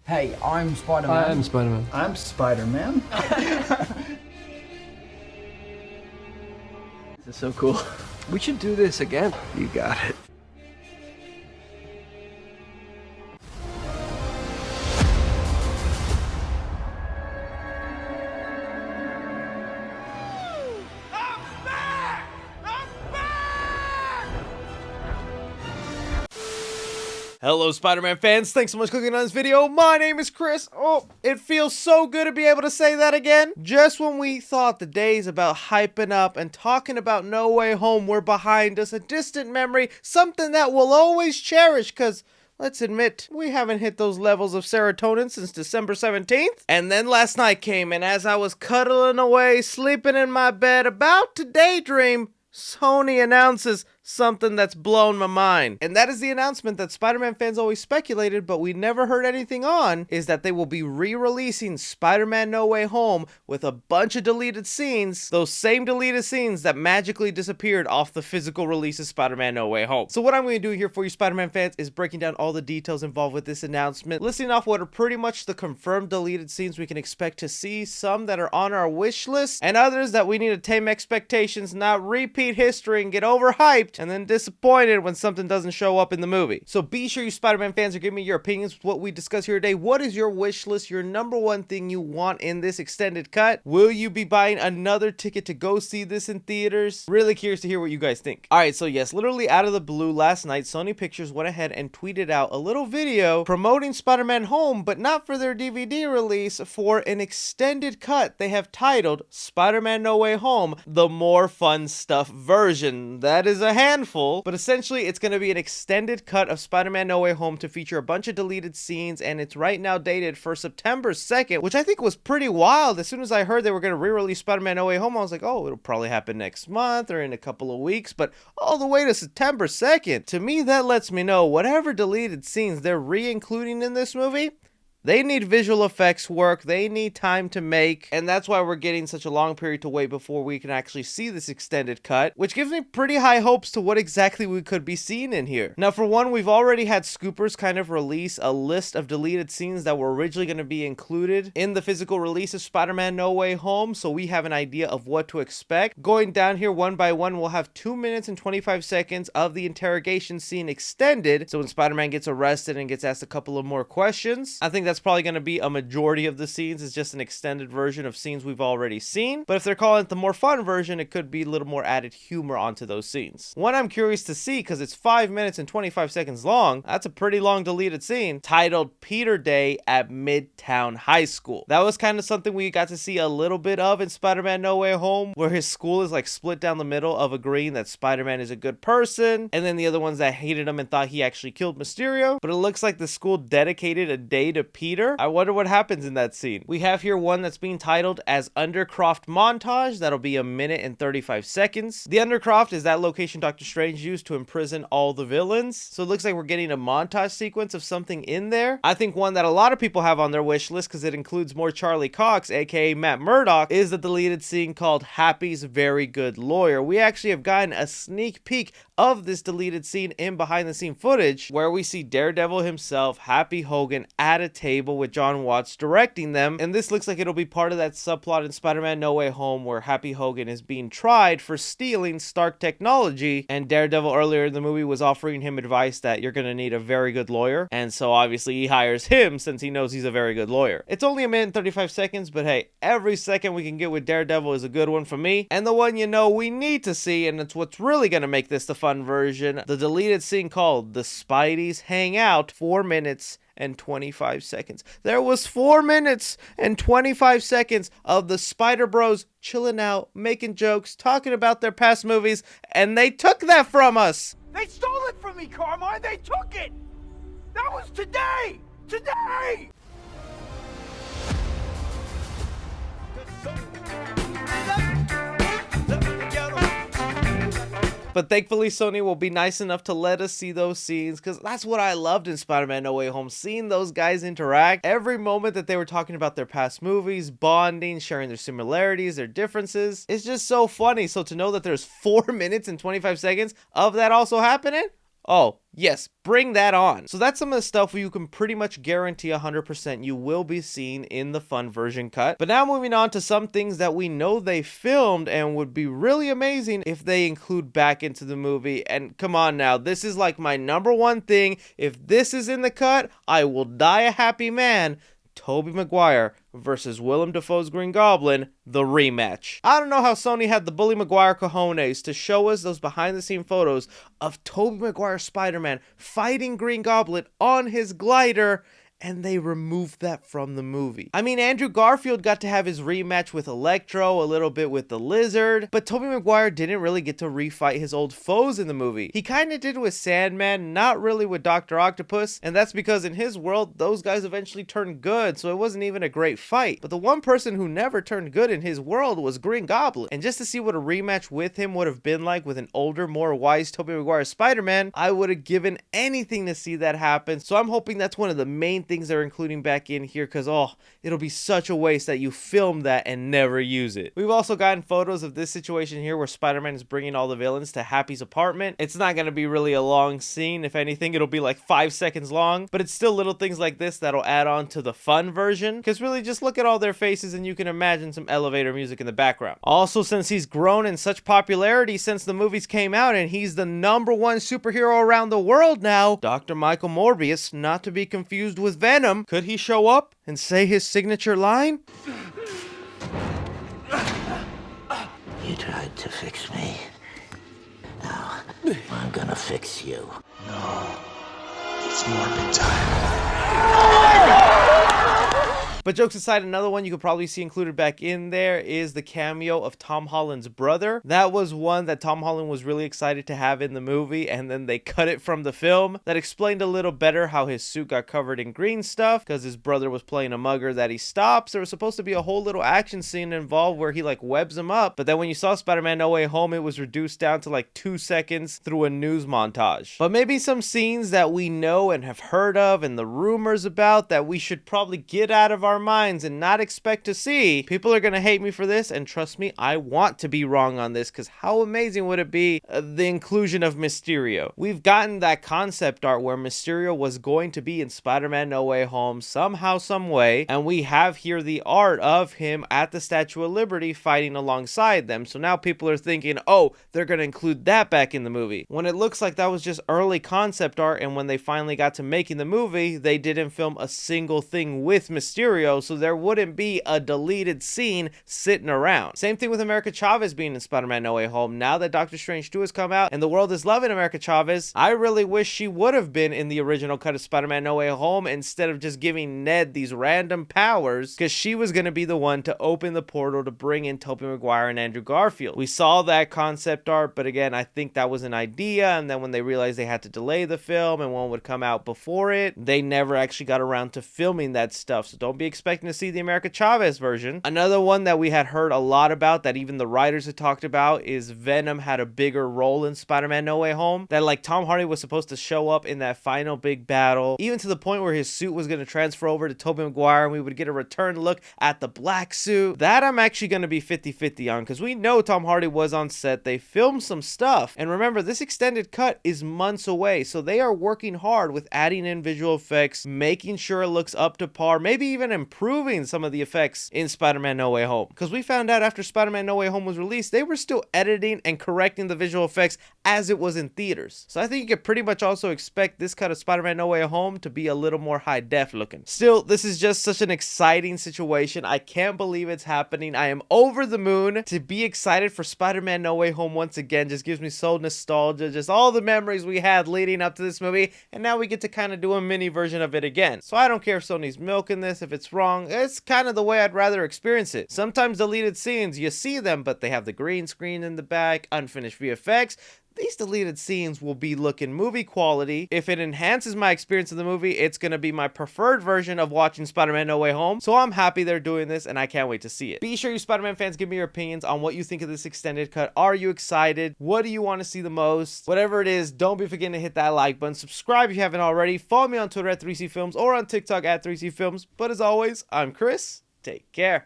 Hey, I'm Spider-Man. I'm Spider-Man. I'm Spider-Man. This is so cool. We should do this again. You got it. Hello Spider-Man fans, thanks so much for clicking on this video. My name is Chris. Oh, it feels so good to be able to say that again. Just when we thought the days about hyping up and talking about No Way Home were behind us, a distant memory, something that we'll always cherish, cause let's admit, we haven't hit those levels of serotonin since December 17th. And then last night came, and as I was cuddling away, sleeping in my bed, about to daydream, Sony announces something that's blown my mind. And that is the announcement that Spider-Man fans always speculated, but we never heard anything on, is that they will be re-releasing Spider-Man No Way Home with a bunch of deleted scenes, those same deleted scenes that magically disappeared off the physical release of Spider-Man No Way Home. So what I'm going to do here for you Spider-Man fans is breaking down all the details involved with this announcement, listing off what are pretty much the confirmed deleted scenes we can expect to see, some that are on our wish list, and others that we need to tame expectations, not repeat history and get overhyped and then disappointed when something doesn't show up in the movie. So be sure you Spider-Man fans are giving me your opinions with what we discuss here today. What is your wish list, your number one thing you want in this extended cut? Will you be buying another ticket to go see this in theaters? Really curious to hear what you guys think. Alright, so yes, literally out of the blue last night, Sony Pictures went ahead and tweeted out a little video promoting Spider-Man Home, but not for their DVD release, for an extended cut they have titled Spider-Man No Way Home, the more fun stuff version. That is a handful, but essentially it's going to be an extended cut of Spider-Man No Way Home to feature a bunch of deleted scenes, and it's right now dated for September 2nd, which I think was pretty wild. As soon as I heard they were going to re-release Spider-Man No Way Home, I was like, oh, it'll probably happen next month or in a couple of weeks, but all the way to September 2nd. To me, that lets me know whatever deleted scenes they're re-including in this movie, they need visual effects work, they need time to make, and that's why we're getting such a long period to wait before we can actually see this extended cut, which gives me pretty high hopes to what exactly we could be seeing in here. Now, for one, we've already had Scoopers kind of release a list of deleted scenes that were originally going to be included in the physical release of Spider-Man No Way Home, so we have an idea of what to expect. Going down here one by one, we'll have 2 minutes and 25 seconds of the interrogation scene extended, so when Spider-Man gets arrested and gets asked a couple of more questions. I think that's probably going to be a majority of the scenes is just an extended version of scenes we've already seen, but if they're calling it the more fun version, it could be a little more added humor onto those scenes. One I'm curious to see, because it's 5 minutes and 25 seconds long, that's a pretty long deleted scene, titled Peter Day at Midtown High School. That was kind of something we got to see a little bit of in Spider-Man No Way Home, where his school is like split down the middle of agreeing that Spider-Man is a good person, and then the other ones that hated him and thought he actually killed Mysterio. But it looks like the school dedicated a day to Peter. I wonder what happens in that scene. We have here one that's being titled as Undercroft Montage. That'll be 1 minute and 35 seconds. The Undercroft is that location Doctor Strange used to imprison all the villains. So it looks like we're getting a montage sequence of something in there. I think one that a lot of people have on their wish list, because it includes more Charlie Cox, aka Matt Murdock, is the deleted scene called Happy's Very Good Lawyer. We actually have gotten a sneak peek of this deleted scene in behind the scene footage, where we see Daredevil himself, Happy Hogan, at a table with John Watts directing them, and this looks like it'll be part of that subplot in Spider-Man No Way Home where Happy Hogan is being tried for stealing Stark technology, and Daredevil earlier in the movie was offering him advice that you're gonna need a very good lawyer, and so obviously he hires him since he knows he's a very good lawyer. It's only 1 minute and 35 seconds, but hey, every second we can get with Daredevil is a good one for me, and the one you know we need to see, and it's what's really gonna make this the fun version, the deleted scene called The Spideys Hang Out, 4 minutes and 25 seconds. There was 4 minutes and 25 seconds of the Spider Bros chilling out, making jokes, talking about their past movies, and they took that from us. They stole it from me, Carmine! They took it! That was today! Today! But thankfully, Sony will be nice enough to let us see those scenes, because that's what I loved in Spider-Man No Way Home, seeing those guys interact. Every moment that they were talking about their past movies, bonding, sharing their similarities, their differences, it's just so funny. So to know that there's 4 minutes and 25 seconds of that also happening, Oh, yes, bring that on. So that's some of the stuff where you can pretty much guarantee 100% you will be seen in the fun version cut. But now moving on to some things that we know they filmed and would be really amazing if they include back into the movie. And come on now, this is like my #1 thing. If this is in the cut, I will die a happy man. Tobey Maguire versus Willem Dafoe's Green Goblin, the rematch. I don't know how Sony had the Bully Maguire cojones to show us those behind-the-scene photos of Tobey Maguire Spider-Man fighting Green Goblin on his glider, and they removed that from the movie. I mean, Andrew Garfield got to have his rematch with Electro, a little bit with the Lizard, but Tobey Maguire didn't really get to refight his old foes in the movie. He kind of did with Sandman, not really with Dr. Octopus, and that's because in his world, those guys eventually turned good, so it wasn't even a great fight. But the one person who never turned good in his world was Green Goblin, and just to see what a rematch with him would have been like with an older, more wise Tobey Maguire Spider-Man, I would have given anything to see that happen. So I'm hoping that's one of the main things they're including back in here, because it'll be such a waste that you film that and never use it. We've also gotten photos of this situation here where Spider-Man is bringing all the villains to Happy's apartment. It's not going to be really a long scene. If anything, it'll be like 5 seconds long, but it's still little things like this that'll add on to the fun version, because really just look at all their faces and you can imagine some elevator music in the background. Also, since he's grown in such popularity since the movies came out and he's the #1 superhero around the world now, Dr. Michael Morbius, not to be confused with Venom, could he show up and say his signature line? You tried to fix me. Now, I'm gonna fix you. No. It's Morbid time. But jokes aside, another one you could probably see included back in there is the cameo of Tom Holland's brother. That was one that Tom Holland was really excited to have in the movie, and then they cut it from the film. That explained a little better how his suit got covered in green stuff, because his brother was playing a mugger that he stops. There was supposed to be a whole little action scene involved where he like webs him up, but then when you saw Spider-Man No Way Home, it was reduced down to like 2 seconds through a news montage. But maybe some scenes that we know and have heard of and the rumors about that we should probably get out of our minds and not expect to see. People are gonna hate me for this, and trust me, I want to be wrong on this, because how amazing would it be the inclusion of Mysterio? We've gotten that concept art where Mysterio was going to be in Spider-Man No Way Home somehow, some way, and we have here the art of him at the Statue of Liberty fighting alongside them. So now people are thinking, oh, they're gonna include that back in the movie, when it looks like that was just early concept art, and when they finally got to making the movie, they didn't film a single thing with Mysterio, so there wouldn't be a deleted scene sitting around. Same thing with America Chavez being in Spider-Man No Way Home. Now that Doctor Strange 2 has come out and the world is loving America Chavez, I really wish she would have been in the original cut of Spider-Man No Way Home instead of just giving Ned these random powers, because she was going to be the one to open the portal to bring in Tobey Maguire and Andrew Garfield. We saw that concept art, but again, I think that was an idea, and then when they realized they had to delay the film and one would come out before it, they never actually got around to filming that stuff. So don't be expecting to see the America Chavez version. Another one that we had heard a lot about, that even the writers had talked about, is Venom had a bigger role in Spider-Man No Way Home. That like Tom Hardy was supposed to show up in that final big battle, even to the point where his suit was going to transfer over to Tobey Maguire and we would get a return look at the black suit. That I'm actually going to be 50-50 on, because we know Tom Hardy was on set. They filmed some stuff, and remember, this extended cut is months away, so they are working hard with adding in visual effects, making sure it looks up to par, maybe even improving some of the effects in Spider-Man No Way Home, because we found out after Spider-Man No Way Home was released, they were still editing and correcting the visual effects as it was in theaters. So I think you could pretty much also expect this cut of Spider-Man No Way Home to be a little more high def looking. Still, this is just such an exciting situation. I can't believe it's happening. I am over the moon to be excited for Spider-Man No Way Home once again. Just gives me so nostalgia, just all the memories we had leading up to this movie, and now we get to kind of do a mini version of it again. So I don't care if Sony's milking this, if it's wrong. It's kind of the way I'd rather experience it. Sometimes deleted scenes, you see them, but they have the green screen in the back, unfinished VFX. These deleted scenes will be looking movie quality. If it enhances my experience of the movie, it's going to be my preferred version of watching Spider-Man No Way Home. So I'm happy they're doing this, and I can't wait to see it. Be sure you Spider-Man fans give me your opinions on what you think of this extended cut. Are you excited? What do you want to see the most? Whatever it is, don't be forgetting to hit that like button. Subscribe if you haven't already. Follow me on Twitter at 3C Films or on TikTok at 3C Films. But as always, I'm Chris. Take care.